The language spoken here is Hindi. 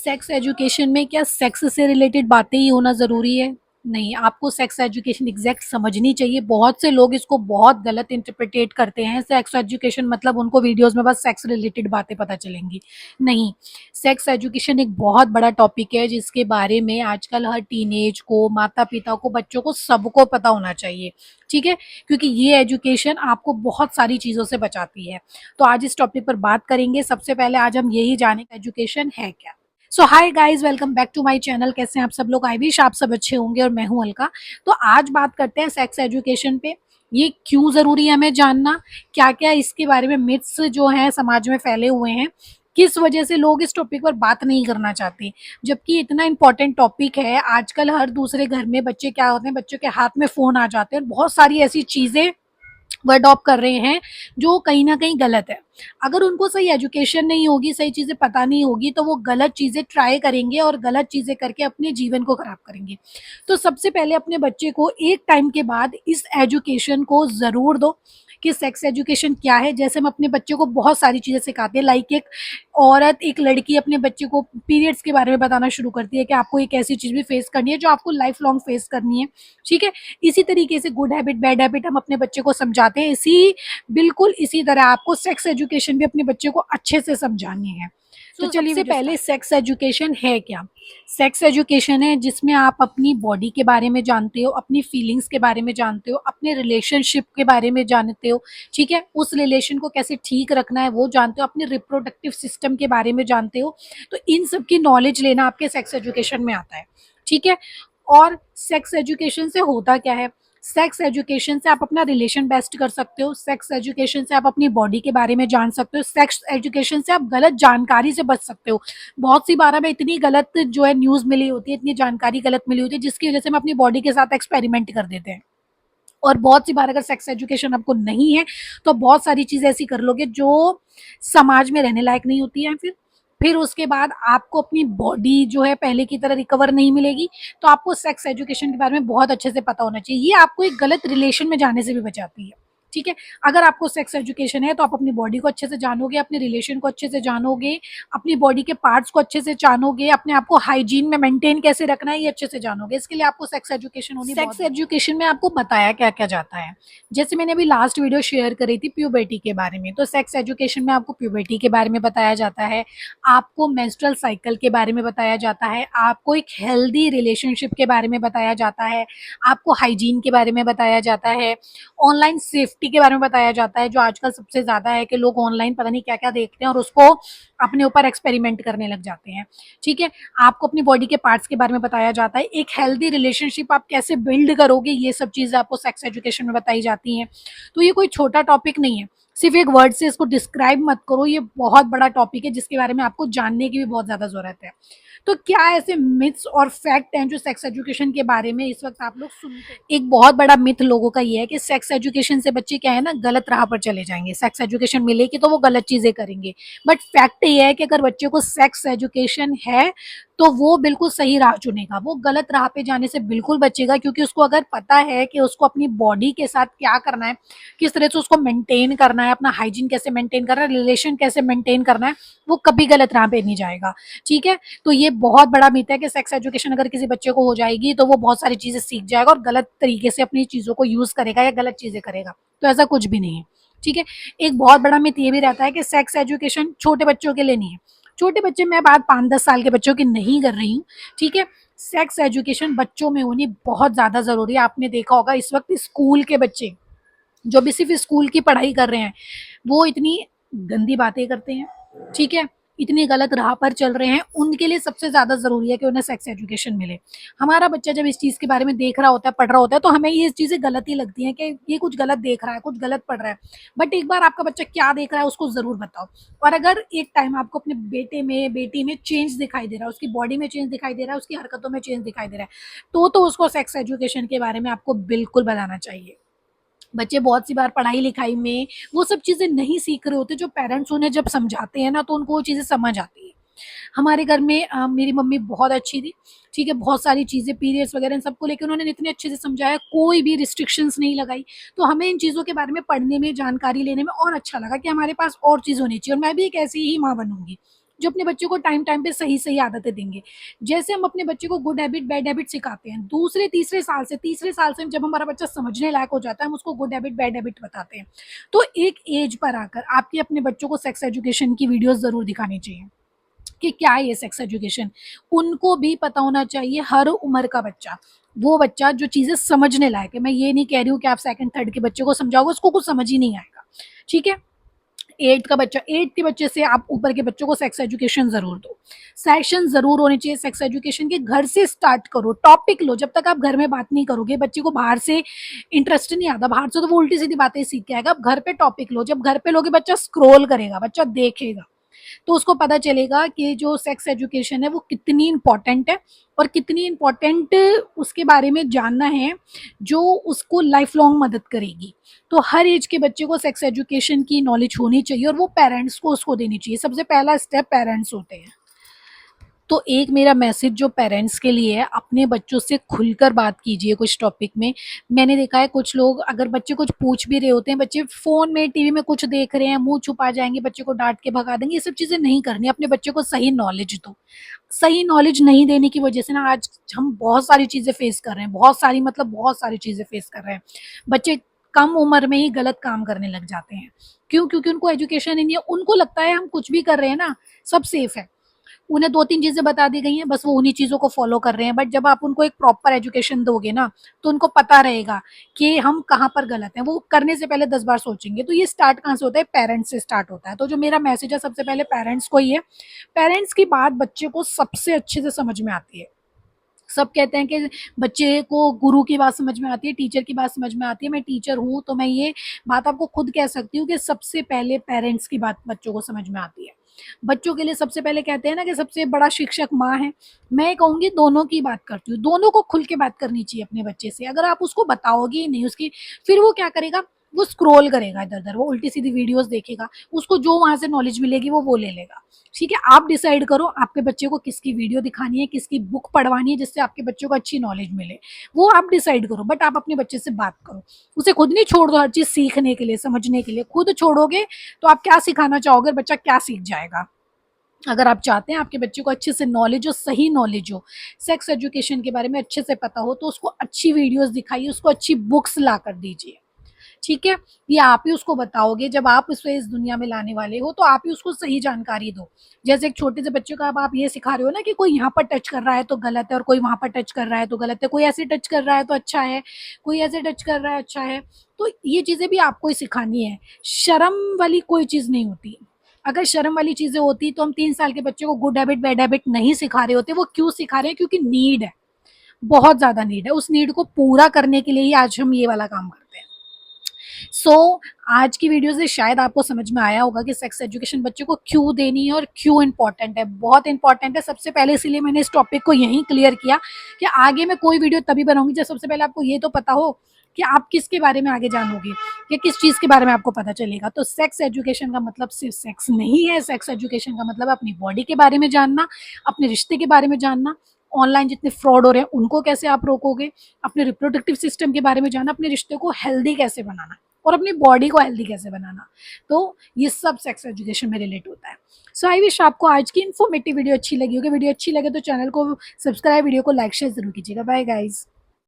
सेक्स एजुकेशन में क्या सेक्स से रिलेटेड बातें ही होना ज़रूरी है? नहीं, आपको सेक्स एजुकेशन एग्ज़ैक्ट समझनी चाहिए। बहुत से लोग इसको बहुत गलत इंटरप्रिटेट करते हैं। सेक्स एजुकेशन मतलब उनको वीडियोज़ में बस सेक्स रिलेटेड बातें पता चलेंगी। नहीं, सेक्स एजुकेशन एक बहुत बड़ा टॉपिक है जिसके बारे में आजकल हर टीनेज को, माता-पिता को, बच्चों को सबको पता होना चाहिए, ठीक है? क्योंकि ये एजुकेशन आपको बहुत सारी चीज़ों से बचाती है। तो आज इस टॉपिक पर बात करेंगे। सबसे पहले आज हम यही जानेंगे एजुकेशन है क्या? So hi guys, welcome back to my channel. कैसे हैं आप सब लोग? आई विश आप सब अच्छे होंगे और मैं हूं अलका। तो आज बात करते हैं सेक्स एजुकेशन पे। ये क्यों ज़रूरी है हमें जानना, क्या-क्या इसके बारे में मिथ्स जो हैं समाज में फैले हुए हैं, किस वजह से लोग इस टॉपिक पर बात नहीं करना चाहते। जबकि इतना इम्पोर्टेंट टॉपिक है, आजकल हर दूसरे घर में बच्चे क्या होते हैं, बच्चों के हाथ में फ़ोन आ जाते हैं और बहुत सारी ऐसी चीज़ें वो अडॉप्ट कर रहे हैं जो कहीं न कहीं गलत है। अगर उनको सही एजुकेशन नहीं होगी, सही चीज़ें पता नहीं होगी तो वो गलत चीज़ें ट्राई करेंगे और गलत चीज़ें करके अपने जीवन को खराब करेंगे। तो सबसे पहले अपने बच्चे को एक टाइम के बाद इस एजुकेशन को ज़रूर दो कि सेक्स एजुकेशन क्या है। जैसे हम अपने बच्चे को बहुत सारी चीज़ें सिखाते हैं, लाइक एक औरत, एक लड़की अपने बच्चे को पीरियड्स के बारे में बताना शुरू करती है कि आपको एक ऐसी चीज़ भी फेस करनी है जो आपको लाइफ लॉन्ग फेस करनी है, ठीक है? इसी तरीके से गुड हैबिट, बैड हैबिट हम अपने बच्चे को समझाते हैं। बिल्कुल इसी तरह आपको सेक्स एजुकेशन भी अपने बच्चे को अच्छे से समझानी है। तो चलिए सबसे पहले सेक्स एजुकेशन है क्या? सेक्स एजुकेशन है जिसमें आप अपनी बॉडी के बारे में जानते हो, अपनी फीलिंग्स के बारे में जानते हो, अपने रिलेशनशिप के बारे में जानते हो, ठीक है? उस रिलेशन को कैसे ठीक रखना है वो जानते हो, अपने रिप्रोडक्टिव सिस्टम के बारे में जानते हो। तो इन सब की नॉलेज लेना आपके सेक्स एजुकेशन में आता है, ठीक है? और सेक्स एजुकेशन से होता क्या है? सेक्स एजुकेशन से आप अपना रिलेशन बेस्ट कर सकते हो, सेक्स एजुकेशन से आप अपनी बॉडी के बारे में जान सकते हो, सेक्स एजुकेशन से आप गलत जानकारी से बच सकते हो। बहुत सी बार हमें इतनी गलत जो है न्यूज़ मिली होती है, इतनी जानकारी गलत मिली होती है जिसकी वज़ह से हम अपनी बॉडी के साथ एक्सपेरिमेंट कर देते हैं। और बहुत सी बार अगर सेक्स एजुकेशन आपको नहीं है, तो बहुत सारी चीज़ें ऐसी कर लोगे जो समाज में रहने लायक नहीं होती हैं फिर उसके बाद आपको अपनी बॉडी जो है पहले की तरह रिकवर नहीं मिलेगी। तो आपको सेक्स एजुकेशन के बारे में बहुत अच्छे से पता होना चाहिए। ये आपको एक गलत रिलेशन में जाने से भी बचाती है, ठीक है? अगर आपको सेक्स एजुकेशन है तो आप अपनी बॉडी को अच्छे से जानोगे, अपने रिलेशन को अच्छे से जानोगे, अपनी बॉडी के पार्ट्स को अच्छे से जानोगे, अपने आप को हाइजीन में मेंटेन कैसे रखना है ये अच्छे से जानोगे। इसके लिए आपको सेक्स एजुकेशन होनी बहुत सेक्स एजुकेशन में आपको बताया क्या-क्या जाता है। जैसे मैंने अभी लास्ट वीडियो शेयर करी थी प्यूबर्टी के बारे में, तो सेक्स एजुकेशन में आपको प्यूबर्टी के बारे में बताया जाता है, आपको मेंस्ट्रुअल साइकिल के बारे में बताया जाता है, आपको एक हेल्दी रिलेशनशिप के बारे में बताया जाता है, आपको हाइजीन के बारे में बताया जाता है, ऑनलाइन सेफ्टी के बारे में बताया जाता है, जो आजकल सबसे ज़्यादा है कि लोग ऑनलाइन पता नहीं क्या-क्या देखते हैं और उसको अपने ऊपर एक्सपेरिमेंट करने लग जाते हैं, ठीक है? आपको अपनी बॉडी के पार्ट्स के बारे में बताया जाता है, एक हेल्दी रिलेशनशिप आप कैसे बिल्ड करोगे, ये सब चीज़ें आपको सेक्स एजुकेशन में बताई जाती हैं। तो ये कोई छोटा टॉपिक नहीं है, सिर्फ़ एक वर्ड से इसको डिस्क्राइब मत करो, ये बहुत बड़ा टॉपिक है जिसके बारे में आपको जानने की भी बहुत ज़्यादा ज़रूरत है। तो क्या ऐसे मिथ्स और फैक्ट हैं जो सेक्स एजुकेशन के बारे में इस वक़्त आप लोग सुनते हैं? एक बहुत बड़ा मिथ लोगों का ये है कि सेक्स एजुकेशन से बच्चे क्या है ना गलत राह पर चले जाएँगे, सेक्स एजुकेशन मिलेगी तो वो गलत चीज़ें करेंगे। बट फैक्ट ये है कि अगर बच्चे को सेक्स एजुकेशन है, तो वो बिल्कुल सही राह चुनेगा, वो गलत राह पे जाने से बिल्कुल बचेगा क्योंकि उसको अगर पता है कि उसको अपनी बॉडी के साथ क्या करना है, किस तरह से उसको मेंटेन करना है, अपना हाइजीन कैसे मेंटेन करना है, रिलेशन कैसे मेंटेन करना है, वो कभी गलत राह पे नहीं जाएगा, ठीक है? तो ये बहुत बड़ा मिथ है कि सेक्स एजुकेशन अगर किसी बच्चे को हो जाएगी तो वो बहुत सारी चीज़ें सीख जाएगा और गलत तरीके से अपनी चीज़ों को यूज़ करेगा या गलत चीज़ें करेगा, तो ऐसा कुछ भी नहीं है, ठीक है? एक बहुत बड़ा मिथ ये भी रहता है कि सेक्स एजुकेशन छोटे बच्चों के लिए नहीं है। छोटे बच्चे, मैं बात 5-10 साल के बच्चों की नहीं कर रही हूँ, ठीक है? सेक्स एजुकेशन बच्चों में होनी बहुत ज़्यादा ज़रूरी है। आपने देखा होगा इस वक़्त स्कूल के बच्चे, जो भी सिर्फ़ स्कूल की पढ़ाई कर रहे हैं, वो इतनी गंदी बातें करते हैं, ठीक है? इतनी गलत राह पर चल रहे हैं, उनके लिए सबसे ज़्यादा ज़रूरी है कि उन्हें सेक्स एजुकेशन मिले। हमारा बच्चा जब इस चीज़ के बारे में देख रहा होता है, पढ़ रहा होता है, तो हमें ये चीज़ें गलत ही लगती हैं कि ये कुछ गलत देख रहा है, कुछ गलत पढ़ रहा है। बट एक बार आपका बच्चा क्या देख रहा है, उसको ज़रूर बताओ। और अगर एक टाइम आपको अपने बेटे में, बेटी में चेंज दिखाई दे रहा है, उसकी बॉडी में चेंज दिखाई दे रहा है, उसकी हरकतों में चेंज दिखाई दे रहा है, तो उसको सेक्स एजुकेशन के बारे में आपको बिल्कुल बताना चाहिए। बच्चे बहुत सी बार पढ़ाई-लिखाई में वो सब चीज़ें नहीं सीख रहे होते, जो पेरेंट्स उन्हें जब समझाते हैं ना, तो उनको वो चीज़ें समझ आती हैं। हमारे घर में मेरी मम्मी बहुत अच्छी थी, ठीक है? बहुत सारी चीज़ें पीरियड्स वगैरह इन सबको लेके उन्होंने इतने अच्छे से समझाया, कोई भी रिस्ट्रिक्शंस नहीं लगाई। तो हमें इन चीज़ों के बारे में पढ़ने में, जानकारी लेने में और अच्छा लगा कि हमारे पास और चीज़ होनी चाहिए और मैं भी एक ऐसी ही माँ बनूँगी। जो अपने बच्चों को टाइम टाइम पे सही सही आदतें देंगे। जैसे हम अपने बच्चे को गुड हैबिट बैड हैबिट सिखाते हैं, दूसरे तीसरे साल से जब हमारा बच्चा समझने लायक हो जाता है, हम उसको गुड हैबिट बैड हैबिट बताते हैं। तो एक एज पर आकर आपके अपने बच्चों को सेक्स एजुकेशन की वीडियोस जरूर दिखानी चाहिए कि क्या है ये सेक्स एजुकेशन। उनको भी पता होना चाहिए, हर उम्र का बच्चा, वो बच्चा जो चीजें समझने लायक है। मैं ये नहीं कह रही हूँ कि आप सेकंड थर्ड के बच्चे को समझाओगे उसको कुछ समझ ही नहीं आएगा, ठीक है। एट्थ का बच्चा, एट्थ के बच्चे से आप ऊपर के बच्चों को सेक्स एजुकेशन जरूर दो। सेशन जरूर होने चाहिए सेक्स एजुकेशन के, घर से स्टार्ट करो, टॉपिक लो। जब तक आप घर में बात नहीं करोगे, बच्चे को बाहर से इंटरेस्ट नहीं आता, बाहर से तो वो उल्टी सीधी बातें सीख के आएगा। आप घर पे टॉपिक लो, जब घर पे लोगे बच्चा स्क्रोल करेगा, बच्चा देखेगा, तो उसको पता चलेगा कि जो सेक्स एजुकेशन है वो कितनी इंपॉर्टेंट है, और कितनी इंपॉर्टेंट उसके बारे में जानना है जो उसको लाइफ लॉन्ग मदद करेगी। तो हर एज के बच्चे को सेक्स एजुकेशन की नॉलेज होनी चाहिए, और वो पेरेंट्स को उसको देनी चाहिए। सबसे पहला स्टेप पेरेंट्स होते हैं। तो एक मेरा मैसेज जो पेरेंट्स के लिए है, अपने बच्चों से खुलकर बात कीजिए कुछ टॉपिक में। मैंने देखा है कुछ लोग, अगर बच्चे कुछ पूछ भी रहे होते हैं, बच्चे फोन में टीवी में कुछ देख रहे हैं, मुंह छुपा जाएंगे, बच्चे को डांट के भगा देंगे। ये सब चीजें नहीं करनी। अपने बच्चे को सही नॉलेज दो। सही नॉलेज नहीं देने की वजह से ना आज हम बहुत सारी चीजें फेस कर रहे हैं, बहुत सारी मतलब बहुत सारी चीजें फेस कर रहे हैं। बच्चे कम उम्र में ही गलत काम करने लग जाते हैं। क्यों? क्योंकि उनको एजुकेशन ही नहीं है। उनको लगता है हम कुछ भी कर रहे हैं ना, सब सेफ है। उन्हें दो तीन चीजें बता दी गई हैं, बस वो उन्हीं चीजों को फॉलो कर रहे हैं। बट जब आप उनको एक प्रॉपर एजुकेशन दोगे ना, तो उनको पता रहेगा कि हम कहाँ पर गलत हैं। वो करने से पहले 10 बार सोचेंगे। तो ये स्टार्ट कहाँ से होता है? पेरेंट्स से स्टार्ट होता है। तो जो मेरा मैसेज है सबसे पहले पेरेंट्स को ही है। पेरेंट्स की बात बच्चे को सबसे अच्छे से समझ में आती है। सब कहते हैं कि बच्चे को गुरु की बात समझ में आती है, टीचर की बात समझ में आती है। मैं टीचर हूँ तो मैं ये बात आपको खुद कह सकती हूँ कि सबसे पहले पेरेंट्स की बात बच्चों को समझ में आती है। बच्चों के लिए सबसे पहले कहते हैं ना कि सबसे बड़ा शिक्षक माँ है। मैं कहूंगी दोनों की बात करती हूँ। दोनों को खुल के बात करनी चाहिए अपने बच्चे से। अगर आप उसको बताओगे ही नहीं उसकी, फिर वो क्या करेगा? वो स्क्रोल करेगा इधर उधर, वो उल्टी सीधी वीडियोस देखेगा, उसको जो वहां से नॉलेज मिलेगी वो ले लेगा। ठीक है, आप डिसाइड करो आपके बच्चे को किसकी वीडियो दिखानी है, किसकी बुक पढ़वानी है जिससे आपके बच्चे को अच्छी नॉलेज मिले। वो आप डिसाइड करो, बट आप अपने बच्चे से बात करो। उसे खुद नहीं छोड़ दो हर चीज सीखने के लिए, समझने के लिए। खुद छोड़ोगे तो आप क्या सिखाना चाहोगे, बच्चा क्या सीख जाएगा? अगर आप चाहते हैं आपके बच्चे को अच्छे से नॉलेज हो, सही नॉलेज हो, सेक्स एजुकेशन के बारे में अच्छे से पता हो, तो उसको अच्छी वीडियोस दिखाइए, उसको अच्छी बुक्स ला कर दीजिए। ठीक है, ये आप ही उसको बताओगे। जब आप उसे इस दुनिया में लाने वाले हो तो आप ही उसको सही जानकारी दो। जैसे एक छोटे से बच्चे को अब आप ये सिखा रहे हो ना कि कोई यहाँ पर टच कर रहा है तो गलत है, और कोई वहां पर टच कर रहा है तो गलत है, कोई ऐसे टच कर रहा है तो अच्छा है, कोई ऐसे टच कर रहा है अच्छा है। तो ये चीजें भी आपको ही सिखानी है। शर्म वाली कोई चीज नहीं होती। अगर शर्म वाली चीजें होती तो हम 3 साल के बच्चे को गुड हैबिट बैड हैबिट नहीं सिखा रहे होते। वो क्यों सिखा रहे हैं? क्योंकि नीड है, बहुत ज्यादा नीड है। उस नीड को पूरा करने के लिए ही आज हम ये वाला काम करते हैं। आज की वीडियो से शायद आपको समझ में आया होगा कि सेक्स एजुकेशन बच्चों को क्यों देनी है और क्यों इंपॉर्टेंट है। बहुत इंपॉर्टेंट है सबसे पहले, इसीलिए मैंने इस टॉपिक को यहीं क्लियर किया कि आगे मैं कोई वीडियो तभी बनाऊंगी जब सबसे पहले आपको ये तो पता हो कि आप किसके बारे में आगे जानोगे, कि किस चीज के बारे में आपको पता चलेगा। तो सेक्स एजुकेशन का मतलब सिर्फ सेक्स नहीं है। सेक्स एजुकेशन का मतलब अपनी बॉडी के बारे में जानना, अपने रिश्ते के बारे में जानना, ऑनलाइन जितने फ्रॉड हो रहे हैं उनको कैसे आप रोकोगे, अपने रिप्रोडक्टिव सिस्टम के बारे में जानना, अपने रिश्ते को हेल्दी कैसे बनाना, और अपनी बॉडी को हेल्दी कैसे बनाना। तो ये सब सेक्स एजुकेशन में रिलेट होता है। सो आई विश आपको आज की इन्फॉर्मेटिव वीडियो अच्छी लगी होगी। वीडियो अच्छी लगे तो चैनल को सब्सक्राइब, वीडियो को लाइक शेयर जरूर कीजिएगा। Bye guys.